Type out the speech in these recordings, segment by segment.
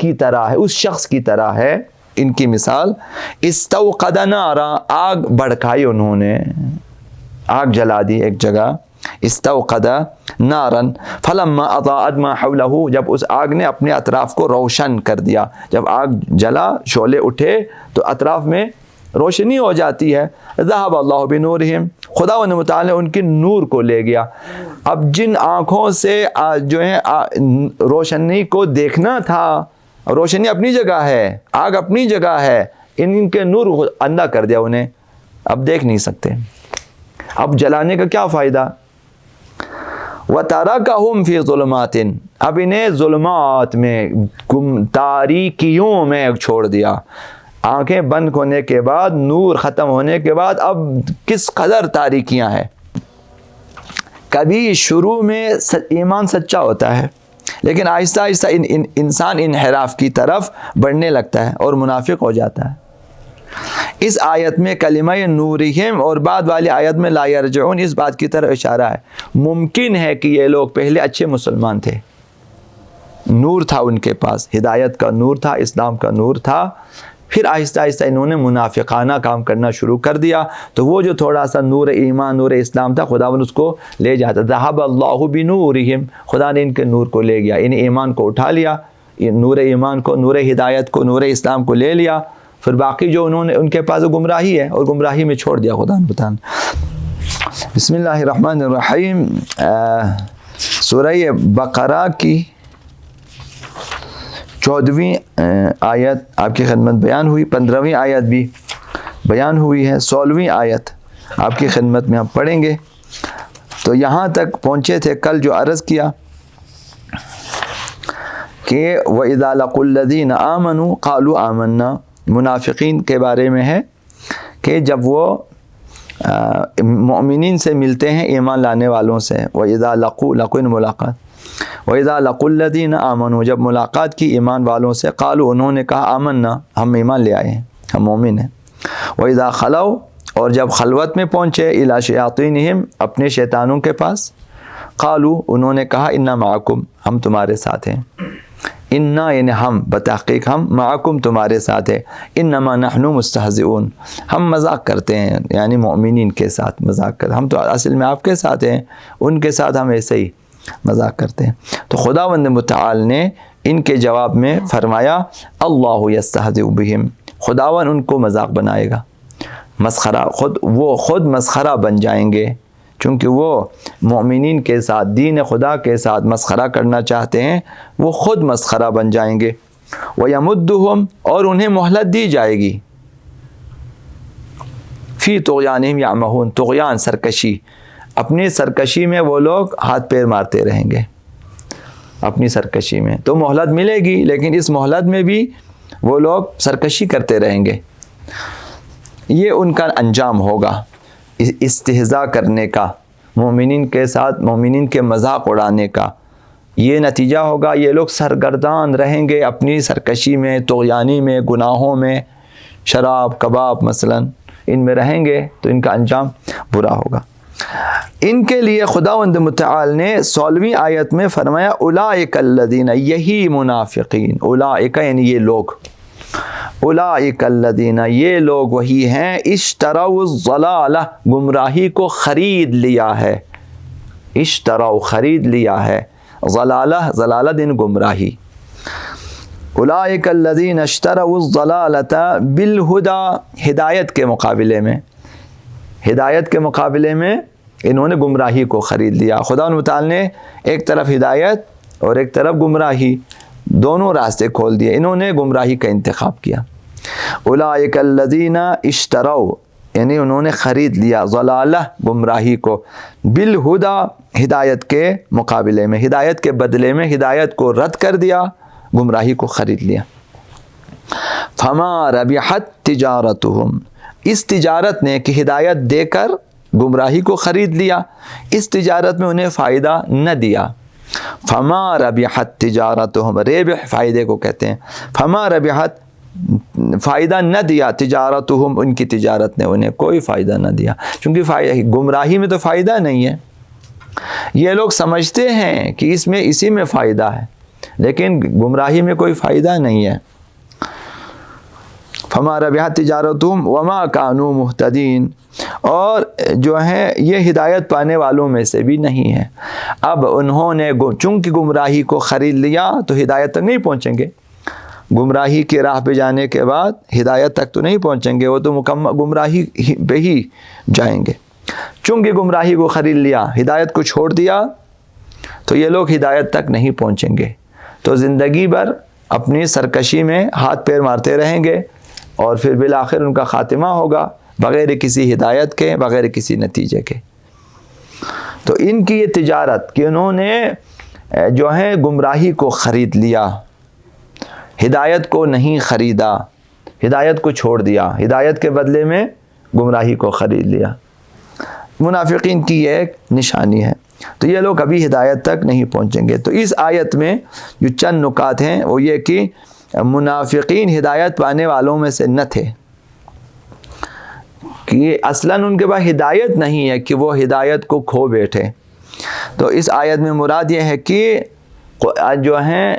کی طرح ہے، اس شخص کی طرح ہے. ان کی مثال استوقد نارا، آگ بھڑکائی انہوں نے، آگ جلا دی ایک جگہ. استوقد نارن فلما اضاءت ما حوله، جب اس آگ نے اپنے اطراف کو روشن کر دیا. جب آگ جلا، شعلے اٹھے تو اطراف میں روشنی ہو جاتی ہے. ذهب اللہ بنورہم، خدا متعال نے ان کی نور کو لے گیا. اب جن آنکھوں سے جو ہے روشنی کو دیکھنا تھا، روشنی اپنی جگہ ہے، آگ اپنی جگہ ہے، ان کے نور اندھا کر دیا انہیں، اب دیکھ نہیں سکتے. اب جلانے کا کیا فائدہ؟ وَتَرَكَهُمْ فِي ظُلُمَاتٍ، اب انہیں ظلمات میں، تاریکیوں میں چھوڑ دیا. آنکھیں بند ہونے کے بعد، نور ختم ہونے کے بعد اب کس قدر تاریکیاں ہیں. کبھی شروع میں ایمان سچا ہوتا ہے، لیکن آہستہ آہستہ انسان انحراف کی طرف بڑھنے لگتا ہے اور منافق ہو جاتا ہے. اس آیت میں کلمہ نورہم اور بعد والی آیت میں لا یرجعون، اس بات کی طرف اشارہ ہے. ممکن ہے کہ یہ لوگ پہلے اچھے مسلمان تھے، نور تھا ان کے پاس، ہدایت کا نور تھا، اسلام کا نور تھا، پھر آہستہ آہستہ انہوں نے منافقانہ کام کرنا شروع کر دیا، تو وہ جو تھوڑا سا نور ایمان، نور اسلام تھا، خداوند اس کو لے جاتا. ذہب اللہ بنورہم، خدا نے ان کے نور کو لے گیا، ان ایمان کو اٹھا لیا، نور ایمان کو، نور ہدایت کو، نور اسلام کو لے لیا. پھر باقی جو انہوں نے، ان کے پاس گمراہی ہے اور گمراہی میں چھوڑ دیا خدا نے بتانا. بسم اللہ الرحمن الرحیم. سورہ بقرہ کی 14ویں آیت آپ کی خدمت بیان ہوئی، 15ویں آیت بھی بیان ہوئی ہے، 16ویں آیت آپ کی خدمت میں ہم پڑھیں گے. تو یہاں تک پہنچے تھے کل، جو عرض کیا کہ وَإِذَا لَقُوا الَّذِينَ آمَنُوا قَالُوا آمَنَّا، منافقین کے بارے میں ہے کہ جب وہ مؤمنین سے ملتے ہیں، ایمان لانے والوں سے. وَإِذَا لَقُوا ملاقات، وَإِذَا لَقُوا الَّذِينَ آمَنُوا، جب ملاقات کی ایمان والوں سے، قالوا انہوں نے کہا آمنا، ہم ایمان لے آئے ہیں، ہم مومن ہیں. وَإِذَا خَلَوْا، اور جب خلوت میں پہنچے، إِلَى شَيَاطِينِهِمْ، اپنے شیطانوں کے پاس، قالوا انہوں نے کہا إِنَّا مَعَكُمْ، ہم تمہارے ساتھ ہیں. انا یعنی ہم، بتحقیق ہم، معکم تمہارے ساتھ ہے. انما نحن مستہزئون، ہم مذاق کرتے ہیں، یعنی مؤمنین کے ساتھ مذاق کرتے ہیں، ہم تو اصل میں آپ کے ساتھ ہیں، ان کے ساتھ ہم ایسے ہی مذاق کرتے ہیں. تو خداوند متعال نے ان کے جواب میں فرمایا اللہ یستہزئ بہم، خداوند ان کو مذاق بنائے گا، مسخرہ، وہ خود مسخرہ بن جائیں گے، چونکہ وہ مومنین کے ساتھ، دین خدا کے ساتھ مسخرہ کرنا چاہتے ہیں، وہ خود مسخرہ بن جائیں گے. وَيَمُدُّهُمْ، اور انہیں مہلت دی جائے گی، فی طغیانہم یعمہون، طغیان سرکشی، اپنی سرکشی میں وہ لوگ ہاتھ پیر مارتے رہیں گے اپنی سرکشی میں. تو مہلت ملے گی، لیکن اس مہلت میں بھی وہ لوگ سرکشی کرتے رہیں گے. یہ ان کا انجام ہوگا، استہزاء کرنے کا، مومنین کے ساتھ، مومنین کے مذاق اڑانے کا. یہ نتیجہ ہوگا، یہ لوگ سرگردان رہیں گے اپنی سرکشی میں، طغیانی میں، گناہوں میں، شراب کباب مثلا ان میں رہیں گے، تو ان کا انجام برا ہوگا. ان کے لیے خداوند متعال نے 16ویں آیت میں فرمایا اولئک الذین، یہی منافقین، اولئک یعنی یہ لوگ، اولئک الذین، یہ لوگ وہی ہیں، اشتروا الضلالہ، گمراہی کو خرید لیا ہے، اشتروا خرید لیا ہے، ضلالہ دن گمراہی. اولئک الذین اشتروا الضلالۃ بالہدی، ہدایت کے مقابلے میں، ہدایت کے مقابلے میں انہوں نے گمراہی کو خرید لیا. خدا متعال نے ایک طرف ہدایت اور ایک طرف گمراہی، دونوں راستے کھول دیے، انہوں نے گمراہی کا انتخاب کیا. اولئک الذین اشتروا، یعنی انہوں نے خرید لیا، ضلالہ گمراہی کو، بالہدی ہدایت کے مقابلے میں، ہدایت کے بدلے میں ہدایت کو رد کر دیا، گمراہی کو خرید لیا. فما ربحت تجارتہم، اس تجارت نے کہ ہدایت دے کر گمراہی کو خرید لیا، اس تجارت میں انہیں فائدہ نہ دیا. فما ربحت تجارتہم، ربح فائدے کو کہتے ہیں، فما ربحت فائدہ نہ دیا، تجارتہم ان کی تجارت نے انہیں کوئی فائدہ نہ دیا، کیونکہ گمراہی میں تو فائدہ نہیں ہے. یہ لوگ سمجھتے ہیں کہ اس میں اسی میں فائدہ ہے، لیکن گمراہی میں کوئی فائدہ نہیں ہے. فما ربحت تجارتہم وما کانوا مہتدین، اور جو ہے یہ ہدایت پانے والوں میں سے بھی نہیں ہے. اب انہوں نے چونکہ گمراہی کو خرید لیا تو ہدایت تک نہیں پہنچیں گے. گمراہی کی راہ پہ جانے کے بعد ہدایت تک تو نہیں پہنچیں گے، وہ تو مکمل گمراہی پہ ہی جائیں گے. چونکہ گمراہی کو خرید لیا، ہدایت کو چھوڑ دیا، تو یہ لوگ ہدایت تک نہیں پہنچیں گے. تو زندگی بھر اپنی سرکشی میں ہاتھ پیر مارتے رہیں گے، اور پھر بالآخر ان کا خاتمہ ہوگا بغیر کسی ہدایت کے، بغیر کسی نتیجے کے. تو ان کی یہ تجارت کہ انہوں نے جو ہے گمراہی کو خرید لیا، ہدایت کو نہیں خریدا، ہدایت کو چھوڑ دیا، ہدایت کے بدلے میں گمراہی کو خرید لیا. منافقین کی یہ ایک نشانی ہے. تو یہ لوگ کبھی ہدایت تک نہیں پہنچیں گے. تو اس آیت میں جو چند نکات ہیں وہ یہ کہ منافقین ہدایت پانے والوں میں سے نہ تھے، کہ اصلاً ان کے پاس ہدایت نہیں ہے کہ وہ ہدایت کو کھو بیٹھے. تو اس آیت میں مراد یہ ہے کہ جو ہیں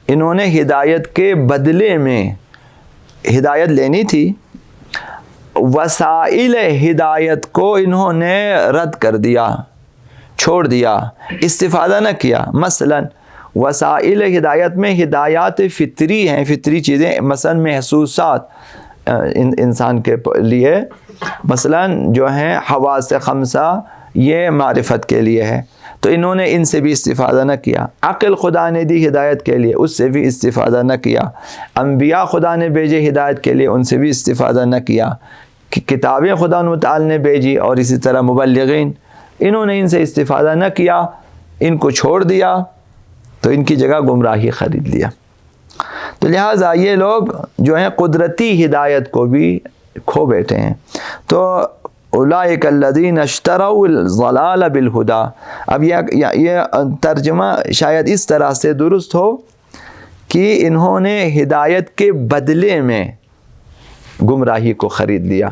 انہوں نے ہدایت کے بدلے میں ہدایت لینی تھی، وسائل ہدایت کو انہوں نے رد کر دیا، چھوڑ دیا، استفادہ نہ کیا. مثلا وسائل ہدایت میں ہدایات فطری ہیں، فطری چیزیں، مثلا محسوسات انسان کے لیے، مثلا جو ہیں حواس خمسہ، یہ معرفت کے لیے ہے، تو انہوں نے ان سے بھی استفادہ نہ کیا. عقل خدا نے دی ہدایت کے لیے، اس سے بھی استفادہ نہ کیا. انبیاء خدا نے بھیجے ہدایت کے لیے، ان سے بھی استفادہ نہ کیا. کتابیں خدا متعال نے بھیجی، اور اسی طرح مبلغین، انہوں نے ان سے استفادہ نہ کیا، ان کو چھوڑ دیا، تو ان کی جگہ گمراہی خرید لیا. تو لہٰذا یہ لوگ جو ہیں قدرتی ہدایت کو بھی کھو بیٹھے ہیں. تو اولئک الذین اشتروا الضلال بالہدی، اب یہ ترجمہ شاید اس طرح سے درست ہو کہ انہوں نے ہدایت کے بدلے میں گمراہی کو خرید لیا.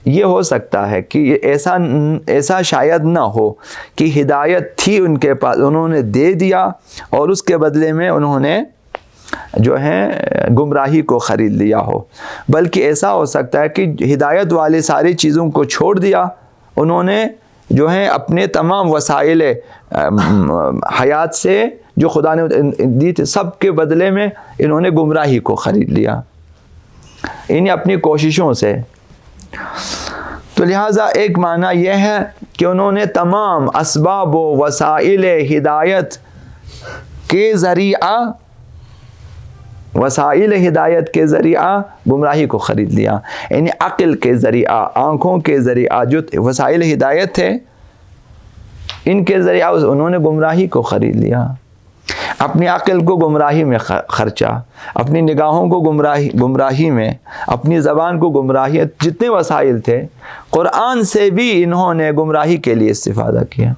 یہ ہو سکتا ہے کہ ایسا شاید نہ ہو کہ ہدایت تھی ان کے پاس، انہوں نے دے دیا، اور اس کے بدلے میں انہوں نے جو ہے گمراہی کو خرید لیا ہو، بلکہ ایسا ہو سکتا ہے کہ ہدایت والے ساری چیزوں کو چھوڑ دیا، انہوں نے جو ہے اپنے تمام وسائل حیات سے جو خدا نے دی تھی سب کے بدلے میں انہوں نے گمراہی کو خرید لیا، انہیں اپنی کوششوں سے. تو لہٰذا ایک معنی یہ ہے کہ انہوں نے تمام اسباب و وسائل ہدایت کے ذریعہ، وسائل ہدایت کے ذریعہ گمراہی کو خرید لیا. یعنی عقل کے ذریعہ، آنکھوں کے ذریعہ جو وسائل ہدایت تھے، ان کے ذریعہ انہوں نے گمراہی کو خرید لیا. اپنی عقل کو گمراہی میں خرچا، اپنی نگاہوں کو گمراہی میں، اپنی زبان کو گمراہی، جتنے وسائل تھے قرآن سے بھی انہوں نے گمراہی کے لیے استفادہ کیا،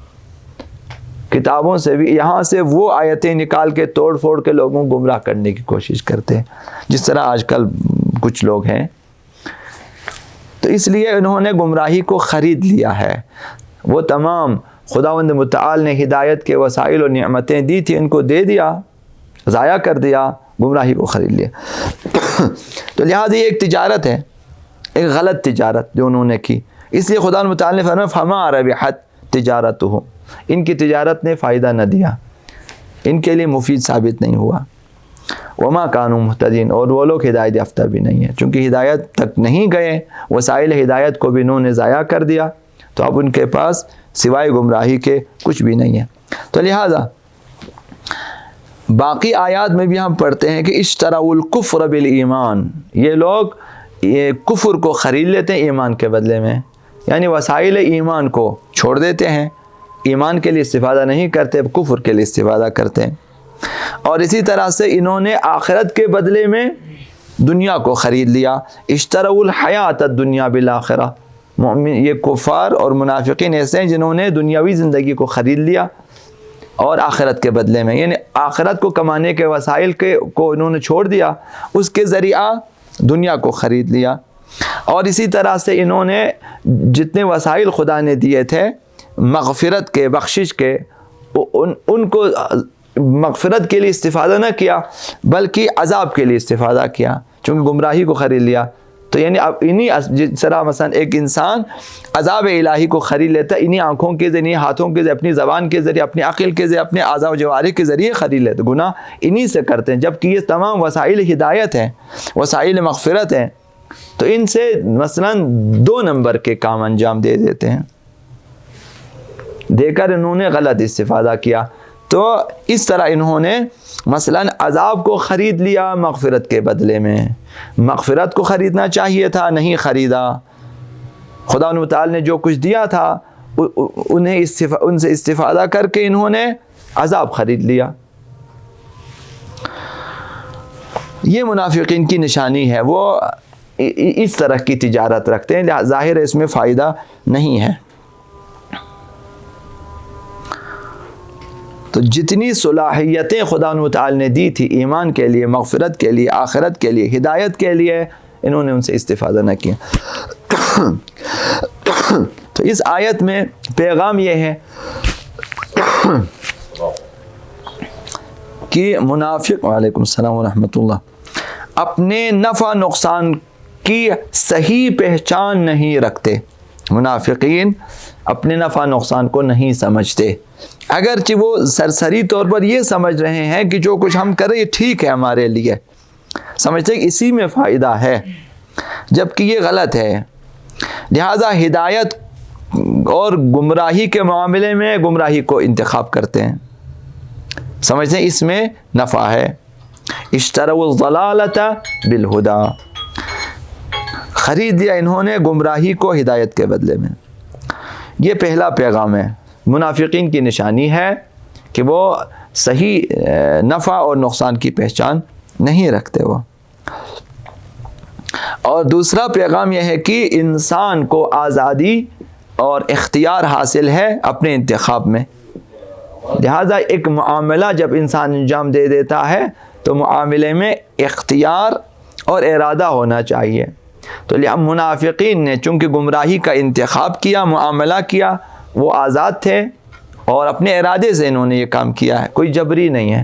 کتابوں سے بھی. یہاں سے وہ آیتیں نکال کے توڑ پھوڑ کے لوگوں کو گمراہ کرنے کی کوشش کرتے ہیں، جس طرح آج کل کچھ لوگ ہیں. تو اس لیے انہوں نے گمراہی کو خرید لیا ہے. وہ تمام خداوند متعال نے ہدایت کے وسائل و نعمتیں دی تھی، ان کو دے دیا، ضائع کر دیا، گمراہی کو خرید لیا. تو لہٰذا یہ ایک تجارت ہے، ایک غلط تجارت جو انہوں نے کی. اس لیے خداوند متعال نے فرمایا فما ربحت تجارتہم، ان کی تجارت نے فائدہ نہ دیا، ان کے لیے مفید ثابت نہیں ہوا. وما کانوا مہتدین، اور وہ لوگ ہدایت یافتہ بھی نہیں ہیں، چونکہ ہدایت تک نہیں گئے، وسائل ہدایت کو بھی انہوں نے ضائع کر دیا، تو اب ان کے پاس سوائے گمراہی کے کچھ بھی نہیں ہے. تو لہٰذا باقی آیات میں بھی ہم پڑھتے ہیں کہ اشتروا الکفر بالایمان، یہ لوگ یہ کفر کو خرید لیتے ہیں ایمان کے بدلے میں، یعنی وسائل ایمان کو چھوڑ دیتے ہیں، ایمان کے لیے استفادہ نہیں کرتے، کفر کے لیے استفادہ کرتے ہیں. اور اسی طرح سے انہوں نے آخرت کے بدلے میں دنیا کو خرید لیا. اشتروا الحیات الدنیا بالآخرہ، یہ کفار اور منافقین ایسے ہیں جنہوں نے دنیاوی زندگی کو خرید لیا اور آخرت کے بدلے میں، یعنی آخرت کو کمانے کے وسائل کو انہوں نے چھوڑ دیا، اس کے ذریعہ دنیا کو خرید لیا. اور اسی طرح سے انہوں نے جتنے وسائل خدا نے دیے تھے مغفرت کے، بخشش کے، ان کو مغفرت کے لیے استفادہ نہ کیا بلکہ عذاب کے لیے استفادہ کیا، چونکہ گمراہی کو خرید لیا. تو یعنی اب انہی جس طرح مثلا ایک انسان عذاب الہی کو خرید لیتا ہے، انہی آنکھوں کے ذریعے، ہاتھوں کے ذریعے، اپنی زبان کے ذریعے، اپنی عقل کے ذریعے، اپنے اعضاء و جوارح کے ذریعے خرید لیتے. گناہ انہی سے کرتے ہیں، جبکہ یہ تمام وسائل ہدایت ہیں، وسائل مغفرت ہیں، تو ان سے مثلا 2 نمبر کے کام انجام دے دیتے ہیں. دے کر انہوں نے غلط استفادہ کیا. تو اس طرح انہوں نے مثلا عذاب کو خرید لیا مغفرت کے بدلے میں. مغفرت کو خریدنا چاہیے تھا، نہیں خریدا. خدا و تعالی نے جو کچھ دیا تھا ان سے استفادہ کر کے انہوں نے عذاب خرید لیا. یہ منافقین کی نشانی ہے، وہ اس طرح کی تجارت رکھتے ہیں، ظاہر ہے اس میں فائدہ نہیں ہے. تو جتنی صلاحیتیں خدا و تعالی نے دی تھی ایمان کے لیے، مغفرت کے لیے، آخرت کے لیے، ہدایت کے لیے، انہوں نے ان سے استفادہ نہ کیا. تو اس آیت میں پیغام یہ ہے کہ منافق، وعلیکم السلام ورحمۃ اللہ، اپنے نفع نقصان کی صحیح پہچان نہیں رکھتے. منافقین اپنے نفع نقصان کو نہیں سمجھتے، اگرچہ وہ سرسری طور پر یہ سمجھ رہے ہیں کہ جو کچھ ہم کریں یہ ٹھیک ہے ہمارے لیے، سمجھتے کہ اسی میں فائدہ ہے، جبکہ یہ غلط ہے. لہذا ہدایت اور گمراہی کے معاملے میں گمراہی کو انتخاب کرتے ہیں، سمجھتے ہیں اس میں نفع ہے. اشتروا الضلالۃ بالہدی، خرید لیا انہوں نے گمراہی کو ہدایت کے بدلے میں. یہ پہلا پیغام ہے. منافقین کی نشانی ہے کہ وہ صحیح نفع اور نقصان کی پہچان نہیں رکھتے وہ. اور دوسرا پیغام یہ ہے کہ انسان کو آزادی اور اختیار حاصل ہے اپنے انتخاب میں. لہذا ایک معاملہ جب انسان انجام دے دیتا ہے تو معاملے میں اختیار اور ارادہ ہونا چاہیے. تو منافقین نے چونکہ گمراہی کا انتخاب کیا، معاملہ کیا، وہ آزاد تھے اور اپنے ارادے سے انہوں نے یہ کام کیا ہے، کوئی جبری نہیں ہے،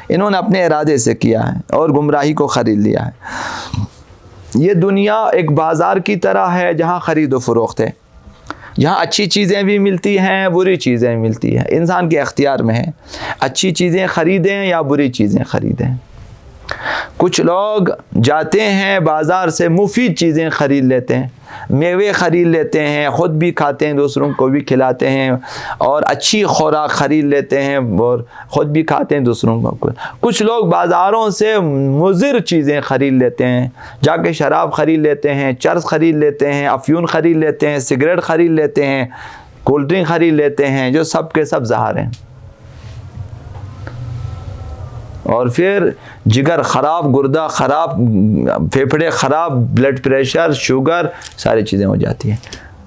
انہوں نے اپنے ارادے سے کیا ہے اور گمراہی کو خرید لیا ہے. یہ دنیا ایک بازار کی طرح ہے جہاں خرید و فروخت ہے، جہاں اچھی چیزیں بھی ملتی ہیں، بری چیزیں بھی ملتی ہیں. انسان کے اختیار میں ہے اچھی چیزیں خریدیں یا بری چیزیں خریدیں. کچھ لوگ جاتے ہیں بازار سے مفید چیزیں خرید لیتے ہیں، میوے خرید لیتے ہیں، خود بھی کھاتے ہیں، دوسروں کو بھی کھلاتے ہیں، اور اچھی خوراک خرید لیتے ہیں اور خود بھی کھاتے ہیں، دوسروں کو. کچھ لوگ بازاروں سے مضر چیزیں خرید لیتے ہیں، جا کے شراب خرید لیتے ہیں، چرس خرید لیتے ہیں، افیون خرید لیتے ہیں، سگریٹ خرید لیتے ہیں، کولڈ ڈرنک خرید لیتے ہیں، جو سب کے سب زہر ہیں. اور پھر جگر خراب، گردہ خراب، پھیپھڑے خراب، بلڈ پریشر، شوگر، ساری چیزیں ہو جاتی ہیں.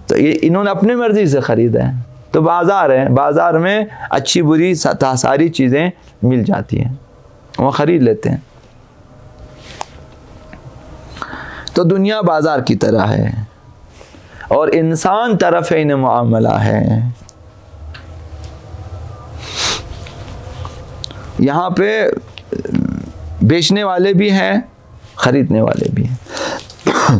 تو یہ انہوں نے اپنی مرضی سے خریدا ہے. تو بازار ہے، بازار میں اچھی بری ساری چیزیں مل جاتی ہیں، وہ خرید لیتے ہیں. تو دنیا بازار کی طرح ہے اور انسان طرف ان معاملہ ہے. یہاں پہ بیچنے والے بھی ہیں، خریدنے والے بھی ہیں،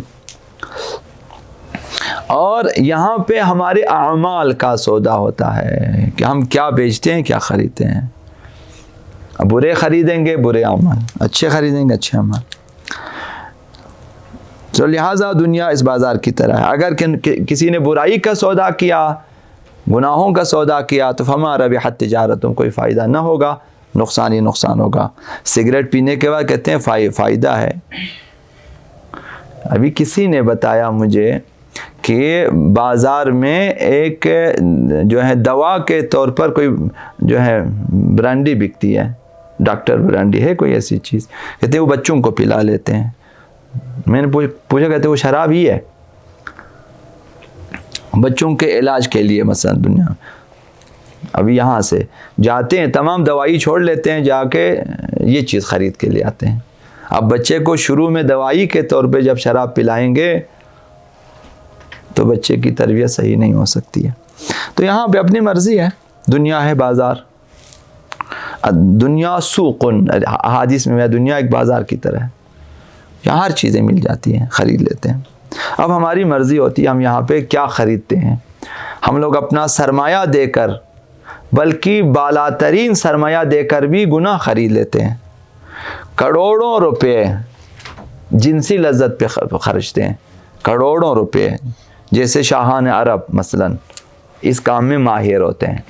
اور یہاں پہ ہمارے اعمال کا سودا ہوتا ہے کہ ہم کیا بیچتے ہیں، کیا خریدتے ہیں. برے خریدیں گے برے اعمال، اچھے خریدیں گے اچھے اعمال. تو لہٰذا دنیا اس بازار کی طرح ہے. اگر کسی نے برائی کا سودا کیا، گناہوں کا سودا کیا، تو فما ربحت تجارتوں، کوئی فائدہ نہ ہوگا، نقصان ہی نقصان ہوگا. سگریٹ پینے کے بعد کہتے ہیں فائدہ ہے. ابھی کسی نے بتایا مجھے کہ بازار میں ایک جو ہے دوا کے طور پر کوئی جو ہے برانڈی بکتی ہے، ڈاکٹر برانڈی ہے کوئی ایسی چیز، کہتے ہیں وہ بچوں کو پلا لیتے ہیں. میں نے پوچھا، کہتے وہ شراب ہی ہے بچوں کے علاج کے لیے. مثلا دنیا ابھی یہاں سے جاتے ہیں، تمام دوائی چھوڑ لیتے ہیں، جا کے یہ چیز خرید کے لے آتے ہیں. اب بچے کو شروع میں دوائی کے طور پہ جب شراب پلائیں گے تو بچے کی تربیت صحیح نہیں ہو سکتی ہے. تو یہاں پہ اپنی مرضی ہے، دنیا ہے بازار. دنیا سوق، حدیث میں دنیا ایک بازار کی طرح ہے، یہاں ہر چیزیں مل جاتی ہیں، خرید لیتے ہیں۔ اب ہماری مرضی ہوتی ہے ہم یہاں پہ کیا خریدتے ہیں۔ ہم لوگ اپنا سرمایہ دے کر، بلکہ بالا ترین سرمایہ دے کر بھی گناہ خرید لیتے ہیں۔ کروڑوں روپے جنسی لذت پہ خرچتے ہیں، کروڑوں روپے، جیسے شاہان عرب مثلا اس کام میں ماہر ہوتے ہیں،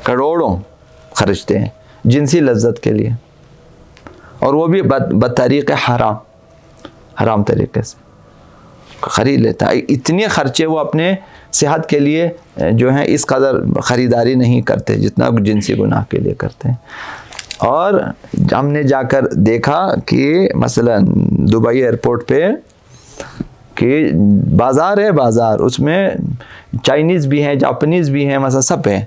کروڑوں خرچتے ہیں جنسی لذت کے لیے، اور وہ بھی بطریق حرام طریقے سے خرید لیتا ہے۔ اتنے خرچے وہ اپنے صحت کے لیے جو ہیں اس قدر خریداری نہیں کرتے جتنا جنسی گناہ کے لیے کرتے ہیں۔ اور ہم نے جا کر دیکھا کہ مثلا دبئی ایئرپورٹ پہ کہ بازار ہے، بازار اس میں چائنیز بھی ہیں، جاپنیز بھی ہیں، مثلا سب ہیں،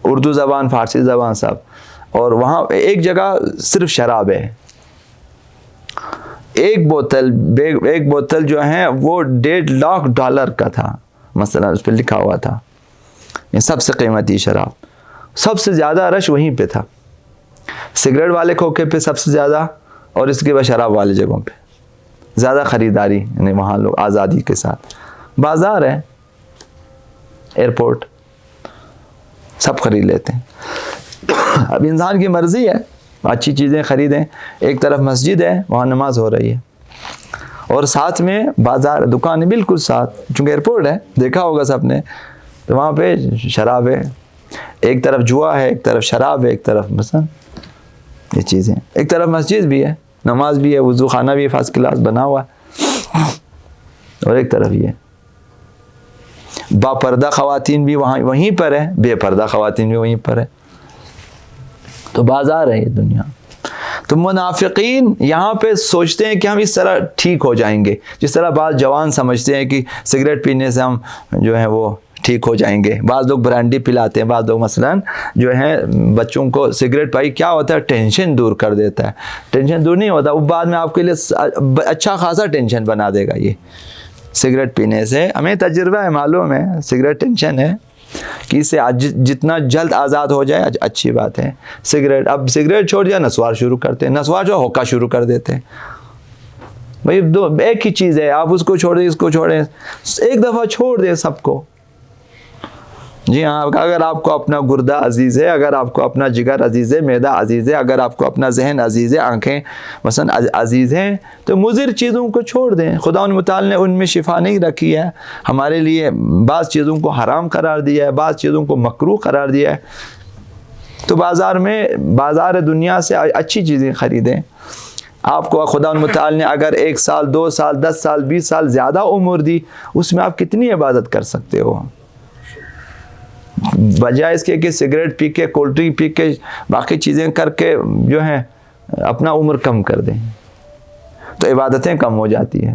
اردو زبان، فارسی زبان سب، اور وہاں ایک جگہ صرف شراب ہے، ایک بوتل جو ہے وہ $1.5 لاکھ کا تھا، مثلا اس پہ لکھا ہوا تھا یہ سب سے قیمتی شراب۔ سب سے زیادہ رش وہیں پہ تھا، سگریٹ والے کھوکے پہ سب سے زیادہ، اور اس کے بعد شراب والے جگہوں پہ زیادہ خریداری، یعنی وہاں لوگ آزادی کے ساتھ، بازار ہے ایئرپورٹ، سب خرید لیتے ہیں۔ اب انسان کی مرضی ہے، اچھی چیزیں خریدیں۔ ایک طرف مسجد ہے، وہاں نماز ہو رہی ہے، اور ساتھ میں بازار، دکان بالکل ساتھ، چونکہ ایئرپورٹ ہے، دیکھا ہوگا سب نے، تو وہاں پہ شراب ہے، ایک طرف جوا ہے، ایک طرف شراب ہے، ایک طرف مثلا یہ چیزیں، ایک طرف مسجد بھی ہے، نماز بھی ہے، وضو خانہ بھی فرسٹ کلاس بنا ہوا ہے، اور ایک طرف یہ با پردہ خواتین بھی وہیں پر ہے، بے پردہ خواتین بھی وہیں پر ہے، تو بازار ہے یہ دنیا۔ تو منافقین یہاں پہ سوچتے ہیں کہ ہم اس طرح ٹھیک ہو جائیں گے، جس طرح بعض جوان سمجھتے ہیں کہ سگریٹ پینے سے ہم جو ہیں وہ ٹھیک ہو جائیں گے۔ بعض لوگ برانڈی پلاتے ہیں، بعض لوگ مثلا جو ہیں بچوں کو سگریٹ پائی کیا ہوتا ہے، ٹینشن دور کر دیتا ہے۔ ٹینشن دور نہیں ہوتا، وہ بعد میں آپ کے لیے اچھا خاصا ٹینشن بنا دے گا۔ یہ سگریٹ پینے سے ہمیں تجربہ ہے، معلوم ہے، سگریٹ ٹینشن ہے کہ اس سے جتنا جلد آزاد ہو جائے اچھی بات ہے۔ سگریٹ، اب سگریٹ چھوڑ دیا، نسوار شروع کرتے ہیں، نسوار جو ہوکا شروع کر دیتے ہیں۔ بھائی ایک ہی چیز ہے، آپ اس کو چھوڑیں، اس کو چھوڑیں، ایک دفعہ چھوڑ دیں سب کو۔ جی ہاں، اگر آپ کو اپنا گردہ عزیز ہے، اگر آپ کو اپنا جگر عزیز ہے، معدہ عزیز ہے، اگر آپ کو اپنا ذہن عزیز ہے، آنکھیں مثلا عزیز ہیں، تو مضر چیزوں کو چھوڑ دیں۔ خدا متعال نے ان میں شفا نہیں رکھی ہے، ہمارے لیے بعض چیزوں کو حرام قرار دیا ہے، بعض چیزوں کو مکروہ قرار دیا ہے۔ تو بازار دنیا سے اچھی چیزیں خریدیں۔ آپ کو خدا متعال نے اگر 1 سال، 2 سال، 10 سال، 20 سال زیادہ عمر دی، اس میں آپ کتنی عبادت کر سکتے ہو، بجائے اس کے کہ سگریٹ پی کے، کولڈ ڈرنک پی کے، باقی چیزیں کر کے جو ہیں اپنا عمر کم کر دیں، تو عبادتیں کم ہو جاتی ہیں۔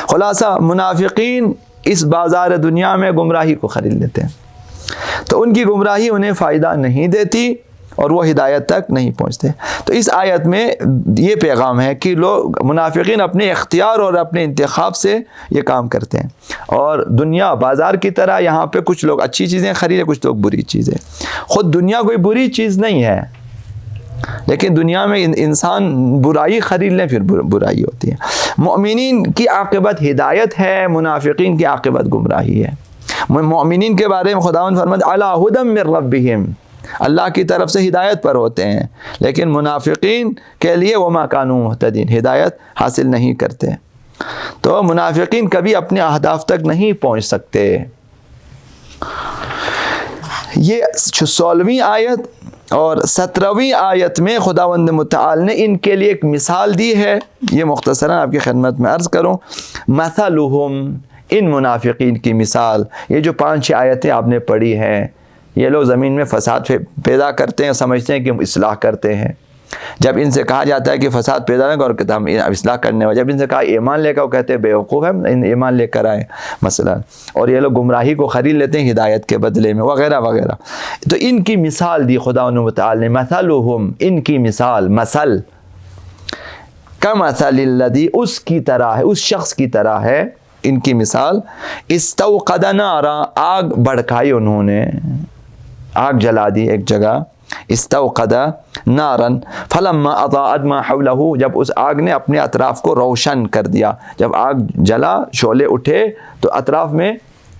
خلاصہ منافقین اس بازار دنیا میں گمراہی کو خرید لیتے ہیں، تو ان کی گمراہی انہیں فائدہ نہیں دیتی اور وہ ہدایت تک نہیں پہنچتے۔ تو اس آیت میں یہ پیغام ہے کہ لوگ منافقین اپنے اختیار اور اپنے انتخاب سے یہ کام کرتے ہیں، اور دنیا بازار کی طرح یہاں پہ کچھ لوگ اچھی چیزیں خریدیں، کچھ لوگ بری چیزیں۔ خود دنیا کوئی بری چیز نہیں ہے، لیکن دنیا میں انسان برائی خرید لیں پھر برائی ہوتی ہے۔ مؤمنین کی عاقبت ہدایت ہے، منافقین کی عاقبت گمراہی ہے۔ مؤمنین کے بارے میں خداوند فرماتا علی ھدی من ربہم، اللہ کی طرف سے ہدایت پر ہوتے ہیں، لیکن منافقین کے لیے وما کانوا مہتدین، ہدایت حاصل نہیں کرتے۔ تو منافقین کبھی اپنے اہداف تک نہیں پہنچ سکتے۔ یہ 16ویں آیت اور 17ویں آیت میں خداوند متعال نے ان کے لیے ایک مثال دی ہے، یہ مختصراً آپ کی خدمت میں عرض کروں۔ مثلہم، ان منافقین کی مثال، یہ جو 5-6 آیتیں آپ نے پڑھی ہیں، یہ لوگ زمین میں فساد پیدا کرتے ہیں، سمجھتے ہیں کہ ہم اصلاح کرتے ہیں۔ جب ان سے کہا جاتا ہے کہ فساد پیدا نہ کرو، کہتے ہم اصلاح کرنے والے، جب ان سے کہا ایمان لے کر، وہ کہتے ہیں بیوقوف ہم ایمان لے کر آئے مثلا، اور یہ لوگ گمراہی کو خرید لیتے ہیں ہدایت کے بدلے میں، وغیرہ وغیرہ۔ تو ان کی مثال دی خدا متعال نے، مثلہم، ان کی مثال، مثل کمثل الذی، اس کی طرح ہے، اس شخص کی طرح ہے ان کی مثال، استوقد نارا، آگ بھڑکائی انہوں نے، آگ جلا دی ایک جگہ، استوقد نارن فلما اضاءت ما حوله، جب اس آگ نے اپنے اطراف کو روشن کر دیا، جب آگ جلا شعلے اٹھے تو اطراف میں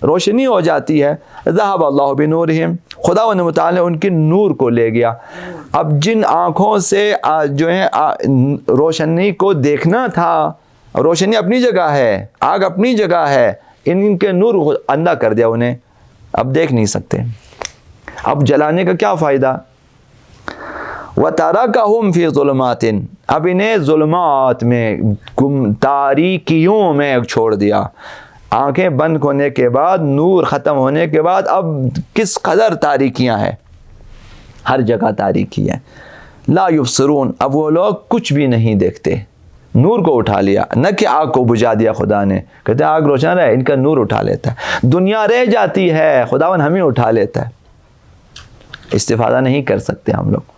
روشنی ہو جاتی ہے، ذهب اللہ بنورہم، خدا و متعال نے ان کے نور کو لے گیا۔ اب جن آنکھوں سے جو ہے روشنی کو دیکھنا تھا، روشنی اپنی جگہ ہے، آگ اپنی جگہ ہے، ان کے نور اندھا کر دیا انہیں، اب دیکھ نہیں سکتے۔ اب جلانے کا کیا فائدہ؟ وَتَرَكَهُمْ فِي ظُلُمَاتٍ، اب انہیں ظلمات میں، تاریکیوں میں چھوڑ دیا۔ آنکھیں بند ہونے کے بعد، نور ختم ہونے کے بعد اب کس قدر تاریکیاں ہیں، ہر جگہ تاریکی ہے۔ لا یبصرون، اب وہ لوگ کچھ بھی نہیں دیکھتے، نور کو اٹھا لیا، نہ کہ آگ کو بجھا دیا خدا نے، کہتے ہیں آگ روشن ہے، ان کا نور اٹھا لیتا ہے، دنیا رہ جاتی ہے، خداوند ہمیں اٹھا لیتا ہے، استفادہ نہیں کر سکتے ہم لوگ۔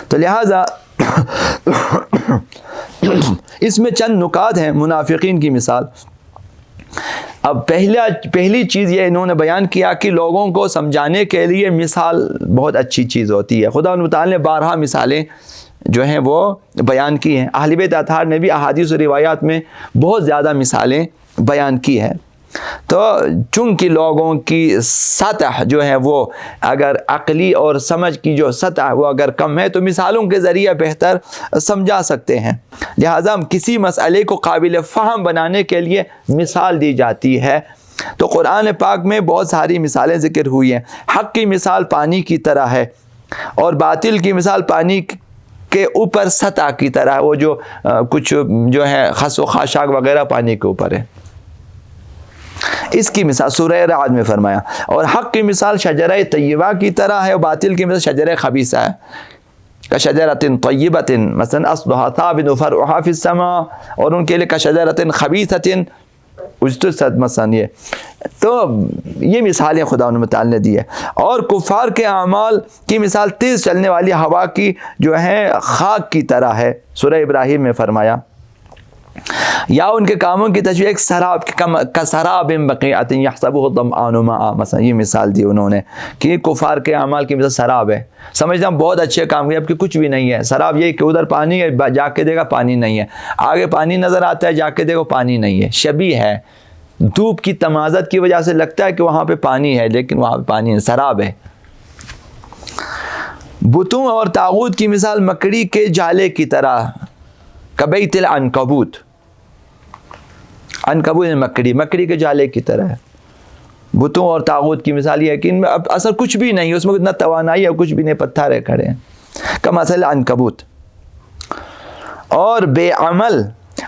تو لہٰذا اس میں چند نکات ہیں منافقین کی مثال۔ اب پہلی چیز یہ انہوں نے بیان کیا کہ لوگوں کو سمجھانے کے لیے مثال بہت اچھی چیز ہوتی ہے۔ خدا تعالیٰ نے بارہا مثالیں جو ہیں وہ بیان کی ہیں، اہل بیت اطہار نے بھی احادیث و روایات میں بہت زیادہ مثالیں بیان کی ہیں۔ تو چونکہ لوگوں کی سطح جو ہے وہ اگر عقلی اور سمجھ کی جو سطح وہ اگر کم ہے تو مثالوں کے ذریعے بہتر سمجھا سکتے ہیں، لہٰذا کسی مسئلے کو قابل فہم بنانے کے لیے مثال دی جاتی ہے۔ تو قرآن پاک میں بہت ساری مثالیں ذکر ہوئی ہیں۔ حق کی مثال پانی کی طرح ہے، اور باطل کی مثال پانی کے اوپر سطح کی طرح ہے، وہ جو کچھ جو ہے خس و خاشاک وغیرہ پانی کے اوپر ہے، اس کی مثال سورہ رعد میں فرمایا۔ اور حق کی مثال شجرہ طیبہ کی طرح ہے، اور باطل کی مثال شجرہ خبیثہ ہے، کشجرۃ طیبۃ مثلا اصلها ثابت وفرعها فی السماء، اور ان کے لیے کشجرۃ خبیثۃ اجتثت مثلا۔ یہ تو یہ مثالیں خدا تعالی نے دی ہے۔ اور کفار کے اعمال کی مثال تیز چلنے والی ہوا کی جو ہے خاک کی طرح ہے، سورہ ابراہیم میں فرمایا۔ یا ان کے کاموں کی تشبیہ ایک سراب کا سراب بقیعۃ یحسبہ الظمآن ماء، مثلا یہ مثال دی انہوں نے کہ کفار کے اعمال کی مثال سراب ہے، سمجھتا ہوں بہت اچھے کام کیے، اب کہ کچھ بھی نہیں ہے، سراب یہ کہ ادھر پانی ہے، جا کے دیکھا پانی نہیں ہے، آگے پانی نظر آتا ہے، جا کے دیکھو پانی نہیں ہے، شبیہ ہے، دھوپ کی تمازت کی وجہ سے لگتا ہے کہ وہاں پہ پانی ہے لیکن وہاں پہ پانی نہیں، سراب ہے۔ بتوں اور طاغوت کی مثال مکڑی کے جالے کی طرح، کبیت العنکبوت، عنکبوت مکڑی کے جالے کی طرح ہے۔ بتوں اور طاغوت کی مثال یہ ہے کہ ان میں اب اثر کچھ بھی نہیں ہے، اس میں اتنا توانائی ہے، کچھ بھی نہیں، پتھر ہے کھڑے ہیں، کمثل عنکبوت۔ اور بے عمل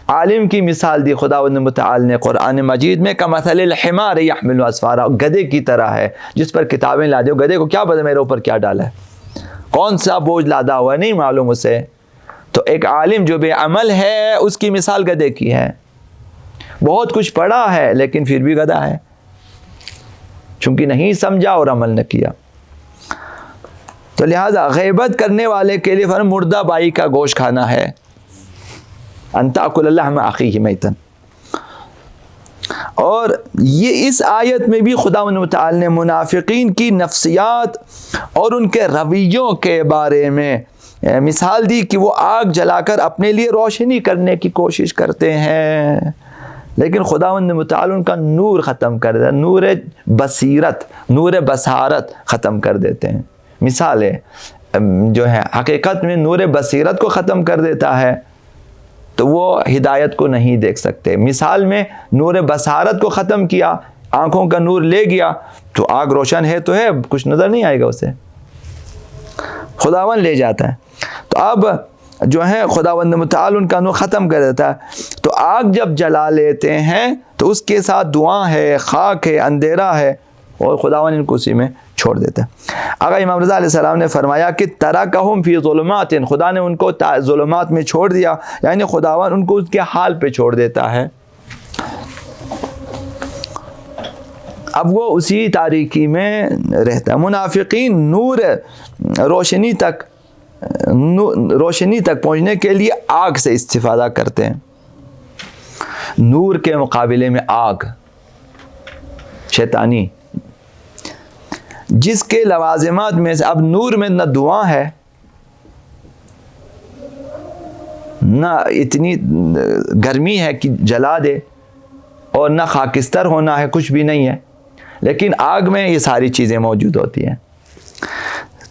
عالم کی مثال دی خداوند متعال نے قرآن مجید میں، کمثل الحمار یحمل اسفارا، گدھے کی طرح ہے جس پر کتابیں لادے ہو، گدھے کو کیا پتہ میرے اوپر کیا ڈالا ہے، کون سا بوجھ لادا ہوا ہے نہیں معلوم اسے۔ تو ایک عالم جو بے عمل ہے اس کی مثال گدھے کی ہے، بہت کچھ پڑھا ہے لیکن پھر بھی گدھا ہے، چونکہ نہیں سمجھا اور عمل نہ کیا۔ تو لہٰذا غیبت کرنے والے کے لیے فرمایا مردہ بائی کا گوشت کھانا ہے، ان تأکل لحم اخیہ میتا۔ اور یہ اس آیت میں بھی خداوند متعال نے منافقین کی نفسیات اور ان کے رویوں کے بارے میں مثال دی کہ وہ آگ جلا کر اپنے لیے روشنی کرنے کی کوشش کرتے ہیں، لیکن خداوند متعال ان کا نور ختم کر دیتا، نور بصیرت، نور بصارت ختم کر دیتے ہیں۔ مثال ہے جو ہے حقیقت میں نور بصیرت کو ختم کر دیتا ہے تو وہ ہدایت کو نہیں دیکھ سکتے، مثال میں نور بصارت کو ختم کیا، آنکھوں کا نور لے گیا تو آگ روشن ہے تو ہے، کچھ نظر نہیں آئے گا اسے، خداوند لے جاتا ہے۔ تو اب جو ہے خداوند متعال ان کا نور ختم کر دیتا ہے، تو آگ جب جلا لیتے ہیں تو اس کے ساتھ دعا ہے، خاک ہے، اندھیرا ہے، اور خداوند ان کو اسی میں چھوڑ دیتا ہے۔ آقا امام رضا علیہ السلام نے فرمایا کہ ترکہم فی ظلمات، خدا نے ان کو ظلمات میں چھوڑ دیا، یعنی خداوند ان کو اس کے حال پہ چھوڑ دیتا ہے، اب وہ اسی تاریکی میں رہتا ہے۔ منافقین نور روشنی تک پہنچنے کے لیے آگ سے استفادہ کرتے ہیں، نور کے مقابلے میں آگ شیطانی۔ جس کے لوازمات میں سے اب نور میں نہ دعا ہے، نہ اتنی گرمی ہے کہ جلا دے، اور نہ خاکستر ہونا ہے، کچھ بھی نہیں ہے، لیکن آگ میں یہ ساری چیزیں موجود ہوتی ہیں.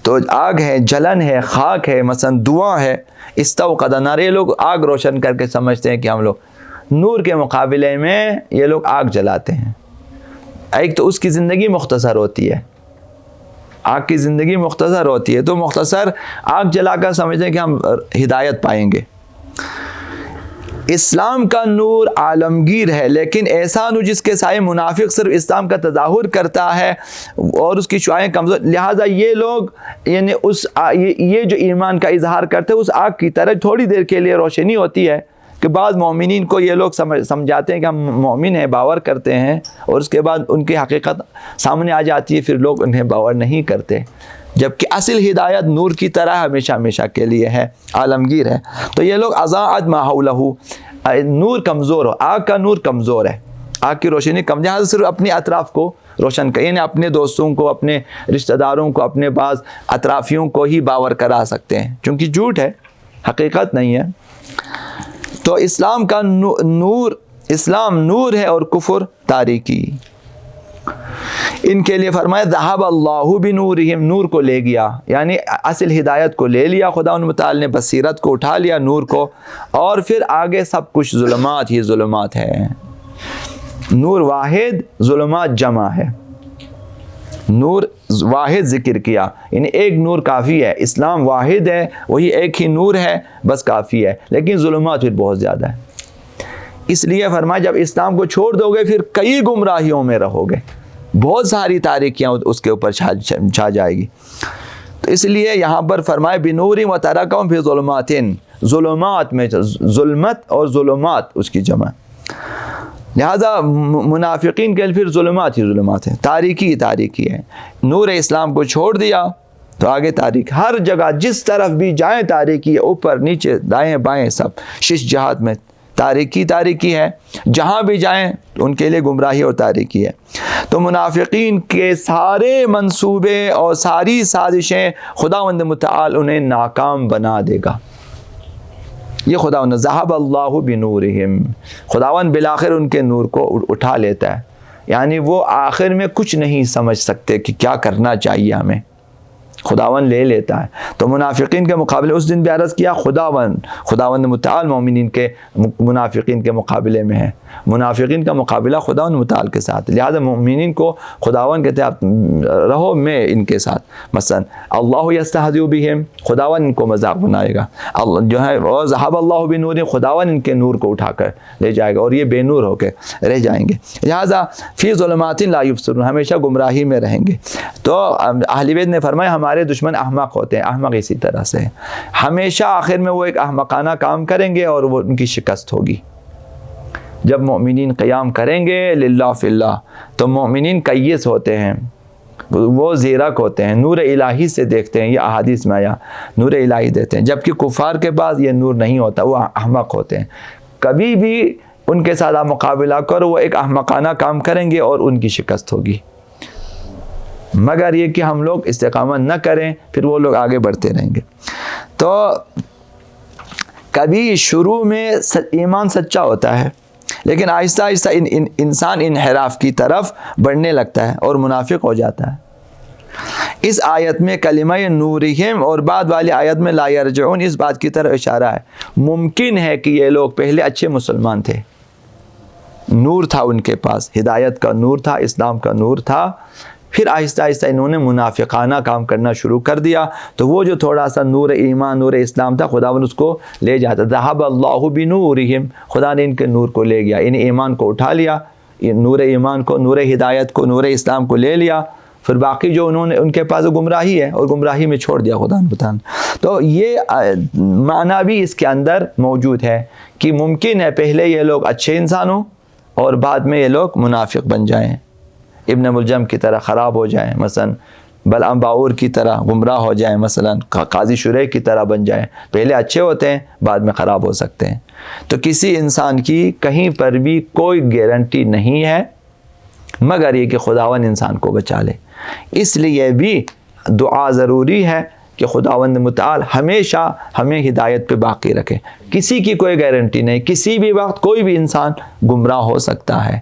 تو آگ ہے، جلن ہے، خاک ہے، مثلا دعا ہے، استوقد نار. یہ لوگ آگ روشن کر کے سمجھتے ہیں کہ ہم لوگ نور کے مقابلے میں یہ لوگ آگ جلاتے ہیں. ایک تو اس کی زندگی مختصر ہوتی ہے، آگ کی زندگی مختصر ہوتی ہے، تو مختصر آگ جلا کر سمجھتے ہیں کہ ہم ہدایت پائیں گے. اسلام کا نور عالمگیر ہے، لیکن ایسا نور جس کے سائے منافق صرف اسلام کا تظاہر کرتا ہے اور اس کی شعاعیں کمزور. لہٰذا یہ لوگ یعنی یہ جو ایمان کا اظہار کرتے ہیں اس آگ کی طرح تھوڑی دیر کے لیے روشنی ہوتی ہے کہ بعض مومنین کو یہ لوگ سمجھاتے ہیں کہ ہم مومن ہیں، باور کرتے ہیں، اور اس کے بعد ان کی حقیقت سامنے آ جاتی ہے، پھر لوگ انہیں باور نہیں کرتے، جبکہ اصل ہدایت نور کی طرح ہمیشہ ہمیشہ کے لیے ہے، عالمگیر ہے. تو یہ لوگ اضاعت ما حولہ، نور کمزور ہو، آگ کا نور کمزور ہے، آگ کی روشنی کم، جہاں صرف اپنے اطراف کو روشن کریں، یعنی اپنے دوستوں کو، اپنے رشتہ داروں کو، اپنے بعض اطرافیوں کو ہی باور کرا سکتے ہیں، چونکہ جھوٹ ہے، حقیقت نہیں ہے. تو اسلام کا نور، اسلام نور ہے اور کفر تاریکی. ان کے لیے فرمایا ذہب اللہ بنورہم، نور کو لے گیا، یعنی اصل ہدایت کو لے لیا خدا متعال نے، بصیرت کو اٹھا لیا، نور کو، اور پھر آگے سب کچھ ظلمات ہی ظلمات ہے. نور واحد، ظلمات جمع ہے. نور واحد ذکر کیا، یعنی ایک نور کافی ہے. اسلام واحد ہے، وہی ایک ہی نور ہے، بس کافی ہے، لیکن ظلمات پھر بہت زیادہ ہے. اس لیے فرمایا جب اسلام کو چھوڑ دو گے پھر کئی گمراہیوں میں رہو گے، بہت ساری تاریکیاں اس کے اوپر چھا جائے گی. تو اس لیے یہاں پر فرمایا بنور و ترکہم فی ظلمات، ظلمات میں، ظلمت اور ظلمات اس کی جمع. لہذا منافقین کے پھر ظلمات ہی ظلمات ہیں، تاریکی تاریکی ہے. نور اسلام کو چھوڑ دیا تو آگے تاریک، ہر جگہ جس طرف بھی جائیں تاریکی ہے، اوپر نیچے دائیں بائیں سب شش جہات میں تاریکی تاریکی ہے. جہاں بھی جائیں ان کے لیے گمراہی اور تاریکی ہے. تو منافقین کے سارے منصوبے اور ساری سازشیں خداوند متعال انہیں ناکام بنا دے گا. یہ خداوند ذہب اللہ بنورہم، خداوند بالآخر ان کے نور کو اٹھا لیتا ہے، یعنی وہ آخر میں کچھ نہیں سمجھ سکتے کہ کیا کرنا چاہیے ہمیں، خداوند لے لیتا ہے. تو منافقین کے مقابلے اس دن بھی عرض کیا خداوند متعال مومنین کے منافقین کے مقابلے میں ہے، منافقین کا مقابلہ خداوند متعال کے ساتھ. لہذا مومنین کو خداوند کہتے ہیں آپ رہو میں ان کے ساتھ. مثلا اللہ یستہزئ بہم، خداوند ان کو مذاق بنائے گا، جو ہے ذہب اللہ بنورہم، خداوند ان کے نور کو اٹھا کر لے جائے گا اور یہ بے نور ہو کے رہ جائیں گے. لہذا فی ظلمات لا یبصرون، ہمیشہ گمراہی میں رہیں گے. تو اہل بیت نے فرمایا ہمارے دشمن احمق ہوتے ہیں، احمق اسی طرح سے ہمیشہ آخر میں وہ ایک احمقانہ کام کریں گے اور وہ ان کی شکست ہوگی. جب مومنین قیام کریں گے للہ فی اللہ تو مومنین کیس ہوتے ہیں، وہ زیرک ہوتے ہیں، نور الہی سے دیکھتے ہیں، یہ احادیث میں آیا نور الہی دیتے ہیں، جبکہ کفار کے پاس یہ نور نہیں ہوتا، وہ احمق ہوتے ہیں. کبھی بھی ان کے ساتھ مقابلہ کرو، وہ ایک احمقانہ کام کریں گے اور ان کی شکست ہوگی. مگر یہ کہ ہم لوگ استقامت نہ کریں پھر وہ لوگ آگے بڑھتے رہیں گے. تو کبھی شروع میں ایمان سچا ہوتا ہے، لیکن آہستہ آہستہ انسان انحراف کی طرف بڑھنے لگتا ہے اور منافق ہو جاتا ہے. اس آیت میں کلمہ نورہم اور بعد والی آیت میں لا یرجعون، اس بات کی طرف اشارہ ہے. ممکن ہے کہ یہ لوگ پہلے اچھے مسلمان تھے، نور تھا ان کے پاس، ہدایت کا نور تھا، اسلام کا نور تھا، پھر آہستہ آہستہ انہوں نے منافقانہ کام کرنا شروع کر دیا، تو وہ جو تھوڑا سا نور ایمان، نور اسلام تھا، خداوند اس کو لے جاتا. ذہب اللہ بنورہم، خدا نے ان کے نور کو لے گیا، ان ایمان کو اٹھا لیا، نور ایمان کو، نور ہدایت کو، نور اسلام کو لے لیا، پھر باقی جو انہوں نے ان کے پاس گمراہی ہے اور گمراہی میں چھوڑ دیا خدا نے بتانا. تو یہ معنی بھی اس کے اندر موجود ہے کہ ممکن ہے پہلے یہ لوگ اچھے انسان ہوں اور بعد میں یہ لوگ منافق بن جائیں، ابن ملجم کی طرح خراب ہو جائیں، مثلا بلعام باور کی طرح گمراہ ہو جائیں، مثلا قاضی شریح کی طرح بن جائیں. پہلے اچھے ہوتے ہیں، بعد میں خراب ہو سکتے ہیں. تو کسی انسان کی کہیں پر بھی کوئی گارنٹی نہیں ہے مگر یہ کہ خداوند انسان کو بچا لے. اس لیے بھی دعا ضروری ہے کہ خداوند متعال ہمیشہ ہمیں ہدایت پہ باقی رکھے. کسی کی کوئی گارنٹی نہیں، کسی بھی وقت کوئی بھی انسان گمراہ ہو سکتا ہے.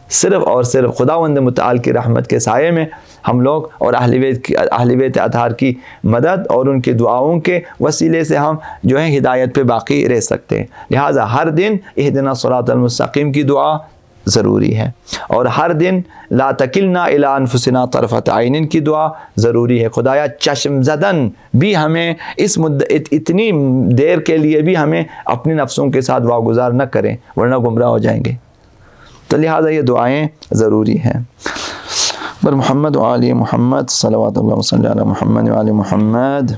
صرف اور صرف خداوند متعال کی رحمت کے سائے میں ہم لوگ اور اہل بیت اطہار کی مدد اور ان کی دعاؤں کے وسیلے سے ہم جو ہے ہدایت پہ باقی رہ سکتے ہیں. لہٰذا ہر دن اہدنا الصراط المستقیم کی دعا ضروری ہے، اور ہر دن لا تکلنا الی انفسنا طرفۃ عین کی دعا ضروری ہے. خدایا چشم زدن بھی ہمیں اس اتنی دیر کے لیے بھی ہمیں اپنے نفسوں کے ساتھ واگزار نہ کریں، ورنہ گمراہ ہو جائیں گے. تو لہٰذا یہ دعائیں ضروری ہیں. پر محمد و آل محمد صلوات اللہ وسلم علی محمد و آل محمد.